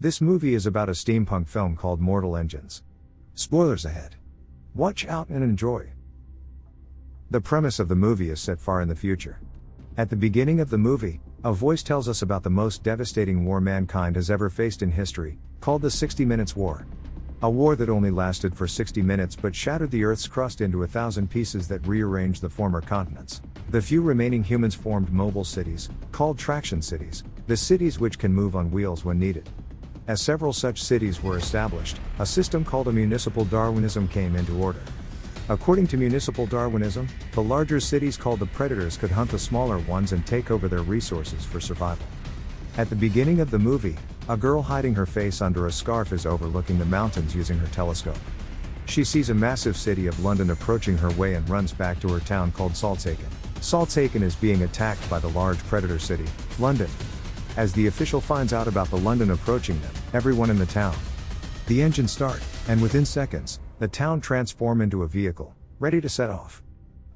This movie is about a steampunk film called Mortal Engines. Spoilers ahead. Watch out and enjoy. The premise of the movie is set far in the future. At the beginning of the movie, a voice tells us about the most devastating war mankind has ever faced in history, called the 60 Minutes War. A war that only lasted for 60 minutes but shattered the Earth's crust into 1,000 pieces that rearranged the former continents. The few remaining humans formed mobile cities, called traction cities, the cities which can move on wheels when needed. As several such cities were established, a system called a municipal Darwinism came into order. According to municipal Darwinism, the larger cities called the predators could hunt the smaller ones and take over their resources for survival. At the beginning of the movie, a girl hiding her face under a scarf is overlooking the mountains using her telescope. She sees a massive city of London approaching her way and runs back to her town called Saltaken. Saltaken is being attacked by the large predator city, London. As the official finds out about the London approaching them, everyone in the town. The engines start, and within seconds, the town transforms into a vehicle, ready to set off.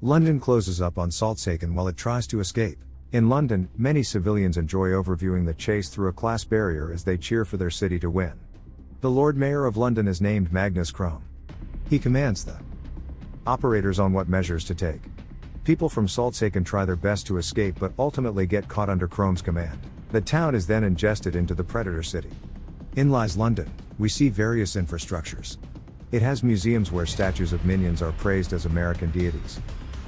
London closes up on Saltaken while it tries to escape. In London, many civilians enjoy overviewing the chase through a glass barrier as they cheer for their city to win. The Lord Mayor of London is named Magnus Crome. He commands the operators on what measures to take. People from Saltaken try their best to escape but ultimately get caught under Crome's command. The town is then ingested into the predator city. In lies London, we see various infrastructures. It has museums where statues of minions are praised as American deities.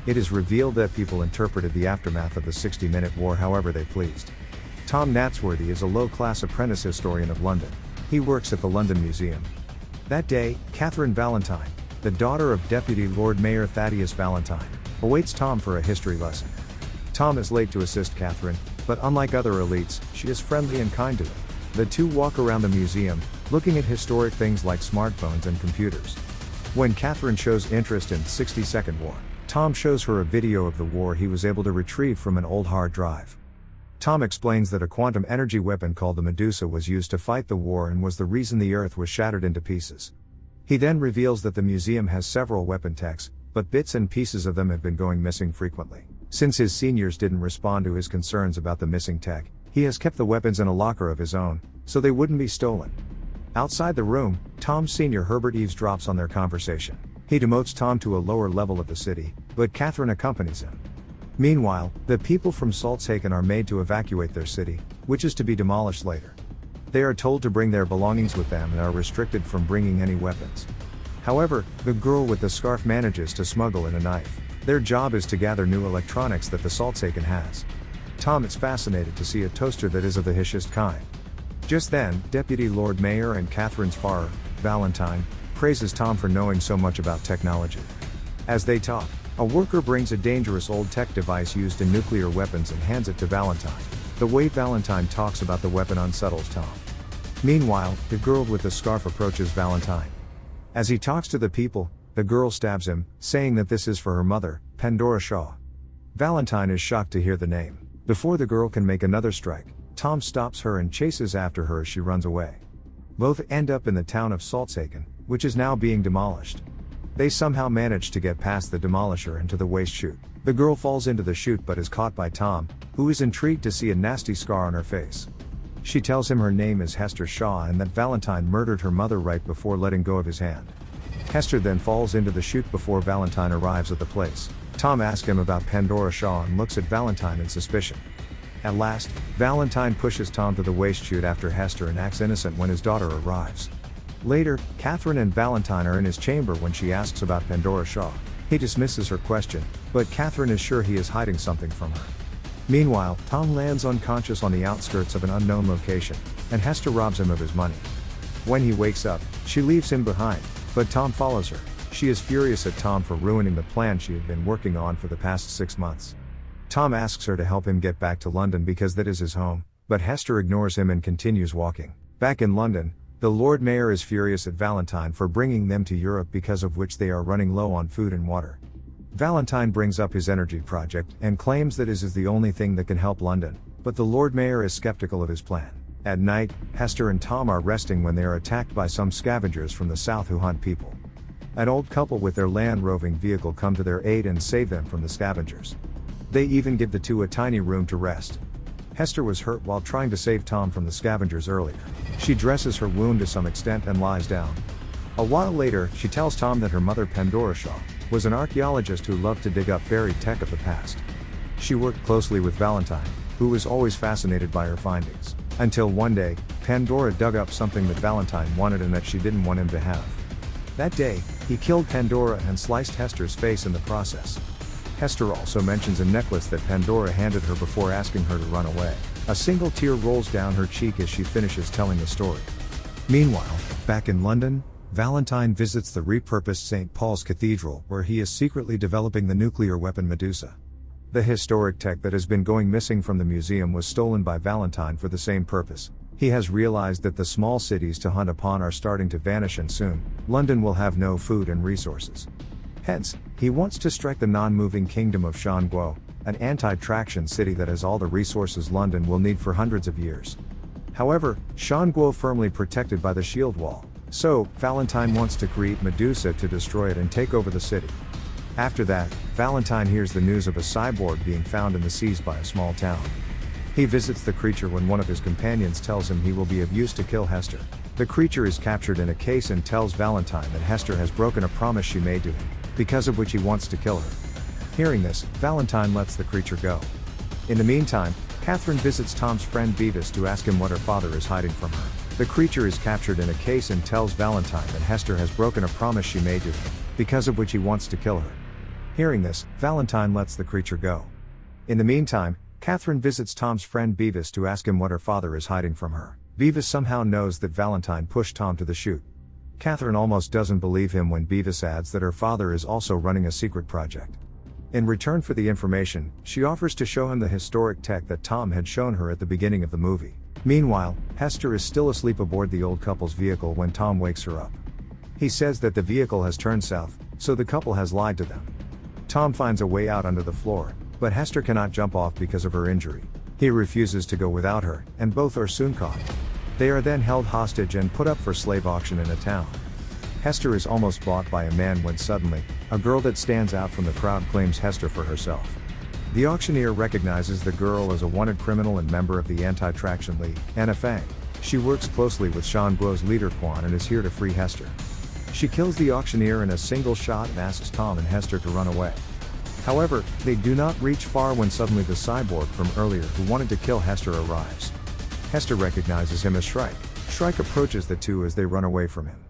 It is revealed that people interpreted the aftermath of the 60-minute war however they pleased. Tom Natsworthy is a low-class apprentice historian of London. He works at the London Museum. That day, Catherine Valentine, the daughter of Deputy Lord Mayor Thaddeus Valentine, awaits Tom for a history lesson. Tom is late to assist Catherine, but unlike other elites, she is friendly and kind to him. The two walk around the museum, looking at historic things like smartphones and computers. When Catherine shows interest in 60-second war, Tom shows her a video of the war he was able to retrieve from an old hard drive. Tom explains that a quantum energy weapon called the Medusa was used to fight the war and was the reason the Earth was shattered into pieces. He then reveals that the museum has several weapon techs, but bits and pieces of them have been going missing frequently. Since his seniors didn't respond to his concerns about the missing tech, he has kept the weapons in a locker of his own, so they wouldn't be stolen. Outside the room, Tom's senior Herbert eavesdrops on their conversation. He demotes Tom to a lower level of the city, but Catherine accompanies him. Meanwhile, the people from Saltaken are made to evacuate their city, which is to be demolished later. They are told to bring their belongings with them and are restricted from bringing any weapons. However, the girl with the scarf manages to smuggle in a knife. Their job is to gather new electronics that the Saltaken has. Tom is fascinated to see a toaster that is of the highest kind. Just then, Deputy Lord Mayor and Catherine's father, Valentine, praises Tom for knowing so much about technology. As they talk, a worker brings a dangerous old tech device used in nuclear weapons and hands it to Valentine. The way Valentine talks about the weapon unsettles Tom. Meanwhile, the girl with the scarf approaches Valentine. As he talks to the people, the girl stabs him, saying that this is for her mother, Pandora Shaw. Valentine is shocked to hear the name. Before the girl can make another strike, Tom stops her and chases after her as she runs away. Both end up in the town of Saltaken, which is now being demolished. They somehow manage to get past the demolisher and to the waste chute. The girl falls into the chute but is caught by Tom, who is intrigued to see a nasty scar on her face. She tells him her name is Hester Shaw and that Valentine murdered her mother right before letting go of his hand. Hester then falls into the chute before Valentine arrives at the place. Tom asks him about Pandora Shaw and looks at Valentine in suspicion. At last, Valentine pushes Tom to the waste chute after Hester and acts innocent when his daughter arrives. Later, Catherine and Valentine are in his chamber when she asks about Pandora Shaw. He dismisses her question, but Catherine is sure he is hiding something from her. Meanwhile, Tom lands unconscious on the outskirts of an unknown location, and Hester robs him of his money. When he wakes up, she leaves him behind, but Tom follows her. She is furious at Tom for ruining the plan she had been working on for the past 6 months. Tom asks her to help him get back to London because that is his home, but Hester ignores him and continues walking. Back in London, the Lord Mayor is furious at Valentine for bringing them to Europe because of which they are running low on food and water. Valentine brings up his energy project and claims that it is the only thing that can help London, but the Lord Mayor is skeptical of his plan. At night, Hester and Tom are resting when they are attacked by some scavengers from the south who hunt people. An old couple with their land roving vehicle come to their aid and save them from the scavengers. They even give the two a tiny room to rest. Hester was hurt while trying to save Tom from the scavengers earlier. She dresses her wound to some extent and lies down. A while later, she tells Tom that her mother Pandora Shaw was an archaeologist who loved to dig up buried tech of the past. She worked closely with Valentine, who was always fascinated by her findings. Until one day, Pandora dug up something that Valentine wanted and that she didn't want him to have. That day, he killed Pandora and sliced Hester's face in the process. Hester also mentions a necklace that Pandora handed her before asking her to run away. A single tear rolls down her cheek as she finishes telling the story. Meanwhile, back in London, Valentine visits the repurposed St. Paul's Cathedral, where he is secretly developing the nuclear weapon Medusa. The historic tech that has been going missing from the museum was stolen by Valentine for the same purpose. He has realized that the small cities to hunt upon are starting to vanish and soon, London will have no food and resources. Hence, he wants to strike the non-moving kingdom of Shanguo, an anti-traction city that has all the resources London will need for hundreds of years. However, Shanguo firmly protected by the shield wall, so Valentine wants to create Medusa to destroy it and take over the city. After that, Valentine hears the news of a cyborg being found in the seas by a small town. He visits the creature when one of his companions tells him he will be of use to kill Hester. The creature is captured in a case and tells Valentine that Hester has broken a promise she made to him, because of which he wants to kill her. Hearing this, Valentine lets the creature go. In the meantime, Catherine visits Tom's friend Beavis to ask him what her father is hiding from her. The creature is captured in a case and tells Valentine that Hester has broken a promise she made to him, because of which he wants to kill her. Hearing this, Valentine lets the creature go. In the meantime, Catherine visits Tom's friend Beavis to ask him what her father is hiding from her. Beavis somehow knows that Valentine pushed Tom to the chute. Catherine almost doesn't believe him when Beavis adds that her father is also running a secret project. In return for the information, she offers to show him the historic tech that Tom had shown her at the beginning of the movie. Meanwhile, Hester is still asleep aboard the old couple's vehicle when Tom wakes her up. He says that the vehicle has turned south, so the couple has lied to them. Tom finds a way out under the floor, but Hester cannot jump off because of her injury. He refuses to go without her, and both are soon caught. They are then held hostage and put up for slave auction in a town. Hester is almost bought by a man when suddenly, a girl that stands out from the crowd claims Hester for herself. The auctioneer recognizes the girl as a wanted criminal and member of the Anti-Traction League, Anna Fang. She works closely with Shanguo's leader Quan and is here to free Hester. She kills the auctioneer in a single shot and asks Tom and Hester to run away. However, they do not reach far when suddenly the cyborg from earlier who wanted to kill Hester arrives. Hester recognizes him as Shrike. Shrike approaches the two as they run away from him.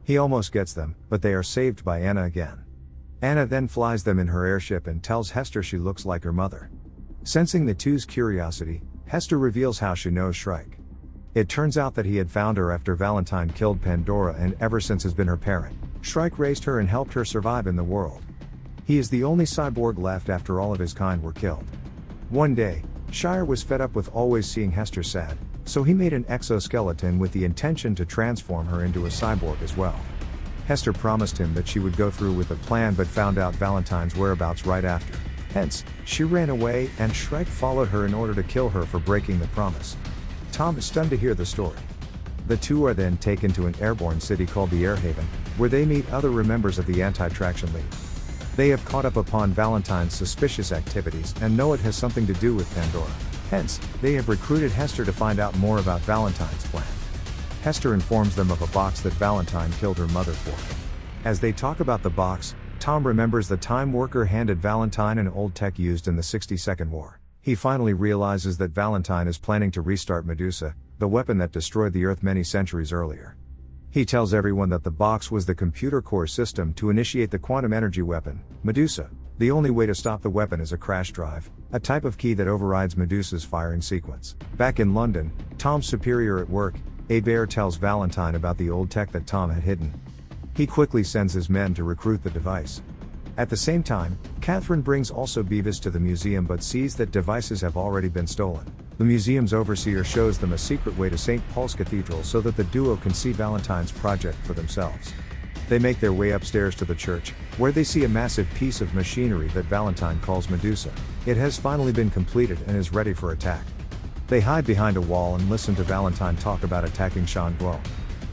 He almost gets them, but they are saved by Anna again. Anna then flies them in her airship and tells Hester she looks like her mother. Sensing the two's curiosity, Hester reveals how she knows Shrike. It turns out that he had found her after Valentine killed Pandora and ever since has been her parent. Shrike raised her and helped her survive in the world. He is the only cyborg left after all of his kind were killed. One day, Shire was fed up with always seeing Hester sad, so he made an exoskeleton with the intention to transform her into a cyborg as well. Hester promised him that she would go through with the plan but found out Valentine's whereabouts right after. Hence, she ran away and Shrike followed her in order to kill her for breaking the promise. Tom is stunned to hear the story. The two are then taken to an airborne city called the Air Haven, where they meet other members of the Anti-Traction League. They have caught up upon Valentine's suspicious activities and know it has something to do with Pandora. Hence, they have recruited Hester to find out more about Valentine's plan. Hester informs them of a box that Valentine killed her mother for. As they talk about the box, Tom remembers the time worker handed Valentine an old tech used in the 60-second war. He finally realizes that Valentine is planning to restart Medusa, the weapon that destroyed the Earth many centuries earlier. He tells everyone that the box was the computer core system to initiate the quantum energy weapon, Medusa. The only way to stop the weapon is a crash drive, a type of key that overrides Medusa's firing sequence. Back in London, Tom's superior at work, Hebert, tells Valentine about the old tech that Tom had hidden. He quickly sends his men to recruit the device. At the same time, Catherine brings also Beavis to the museum but sees that devices have already been stolen. The museum's overseer shows them a secret way to St. Paul's Cathedral so that the duo can see Valentine's project for themselves. They make their way upstairs to the church, where they see a massive piece of machinery that Valentine calls Medusa. It has finally been completed and is ready for attack. They hide behind a wall and listen to Valentine talk about attacking Shanguo.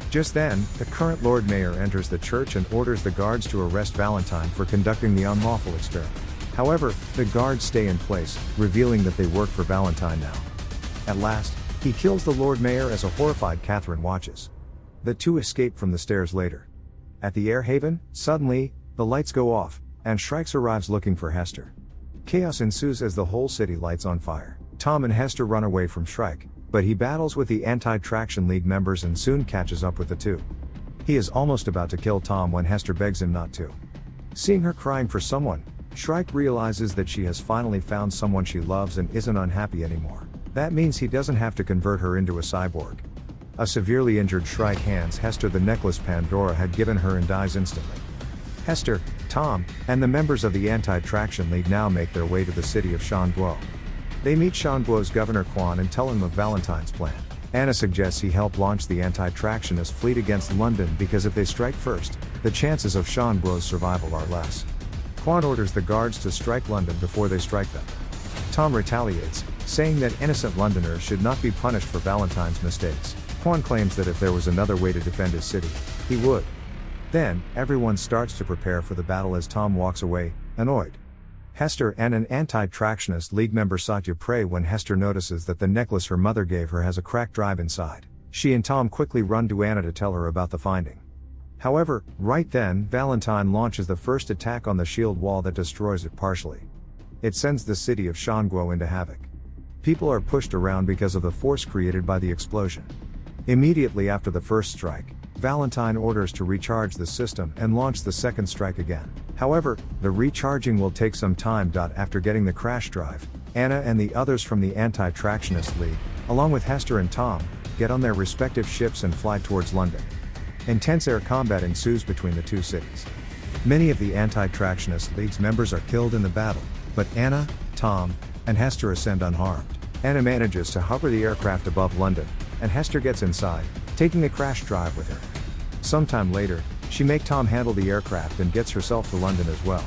Just then, the current Lord Mayor enters the church and orders the guards to arrest Valentine for conducting the unlawful experiment. However, the guards stay in place, revealing that they work for Valentine now. At last, he kills the Lord Mayor as a horrified Catherine watches. The two escape from the stairs later. At the air haven, suddenly, the lights go off, and Shrike arrives looking for Hester. Chaos ensues as the whole city lights on fire. Tom and Hester run away from Shrike, but he battles with the Anti-Traction League members and soon catches up with the two. He is almost about to kill Tom when Hester begs him not to. Seeing her crying for someone, Shrike realizes that she has finally found someone she loves and isn't unhappy anymore. That means he doesn't have to convert her into a cyborg. A severely injured Shrike hands Hester the necklace Pandora had given her and dies instantly. Hester, Tom, and the members of the Anti-Traction League now make their way to the city of Shanguo. They meet Shanguo's Governor Quan and tell him of Valentine's plan. Anna suggests he help launch the anti-tractionist fleet against London because if they strike first, the chances of Shanguo's survival are less. Quan orders the guards to strike London before they strike them. Tom retaliates, saying that innocent Londoners should not be punished for Valentine's mistakes. Quan claims that if there was another way to defend his city, he would. Then, everyone starts to prepare for the battle as Tom walks away, annoyed. Hester and an anti-tractionist league member Satya pray when Hester notices that the necklace her mother gave her has a cracked drive inside. She and Tom quickly run to Anna to tell her about the finding. However, right then, Valentine launches the first attack on the shield wall that destroys it partially. It sends the city of Shanguo into havoc. People are pushed around because of the force created by the explosion. Immediately after the first strike, Valentine orders to recharge the system and launch the second strike again. However, the recharging will take some time. After getting the crash drive, Anna and the others from the Anti-Tractionist League, along with Hester and Tom, get on their respective ships and fly towards London. Intense air combat ensues between the two cities. Many of the Anti-Tractionist League's members are killed in the battle, but Anna, Tom, and Hester ascend unharmed. Anna manages to hover the aircraft above London, and Hester gets inside, taking the crash drive with her. Sometime later, she makes Tom handle the aircraft and gets herself to London as well.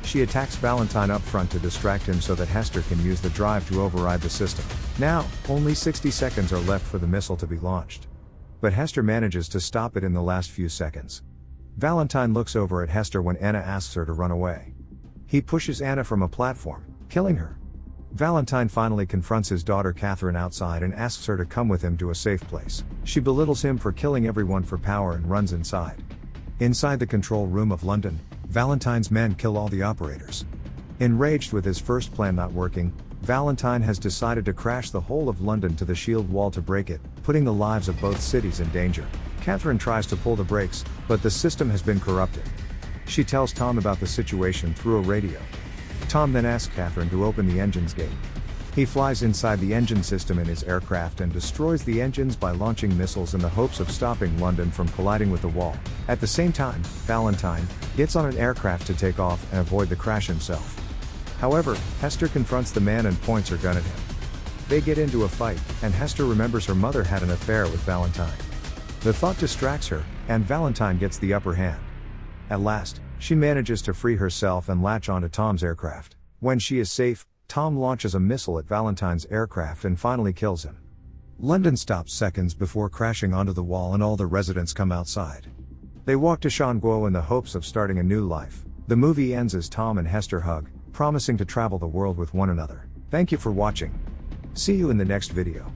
She attacks Valentine up front to distract him so that Hester can use the drive to override the system. Now, only 60 seconds are left for the missile to be launched. But Hester manages to stop it in the last few seconds. Valentine looks over at Hester when Anna asks her to run away. He pushes Anna from a platform, killing her. Valentine finally confronts his daughter Catherine outside and asks her to come with him to a safe place. She belittles him for killing everyone for power and runs inside. Inside the control room of London, Valentine's men kill all the operators. Enraged with his first plan not working, Valentine has decided to crash the whole of London to the shield wall to break it, putting the lives of both cities in danger. Catherine tries to pull the brakes, but the system has been corrupted. She tells Tom about the situation through a radio. Tom then asks Catherine to open the engine's gate. He flies inside the engine system in his aircraft and destroys the engines by launching missiles in the hopes of stopping London from colliding with the wall. At the same time, Valentine gets on an aircraft to take off and avoid the crash himself. However, Hester confronts the man and points her gun at him. They get into a fight, and Hester remembers her mother had an affair with Valentine. The thought distracts her, and Valentine gets the upper hand. At last, she manages to free herself and latch onto Tom's aircraft. When she is safe, Tom launches a missile at Valentine's aircraft and finally kills him. London stops seconds before crashing onto the wall and all the residents come outside. They walk to Shanguo in the hopes of starting a new life. The movie ends as Tom and Hester hug, promising to travel the world with one another. Thank you for watching. See you in the next video.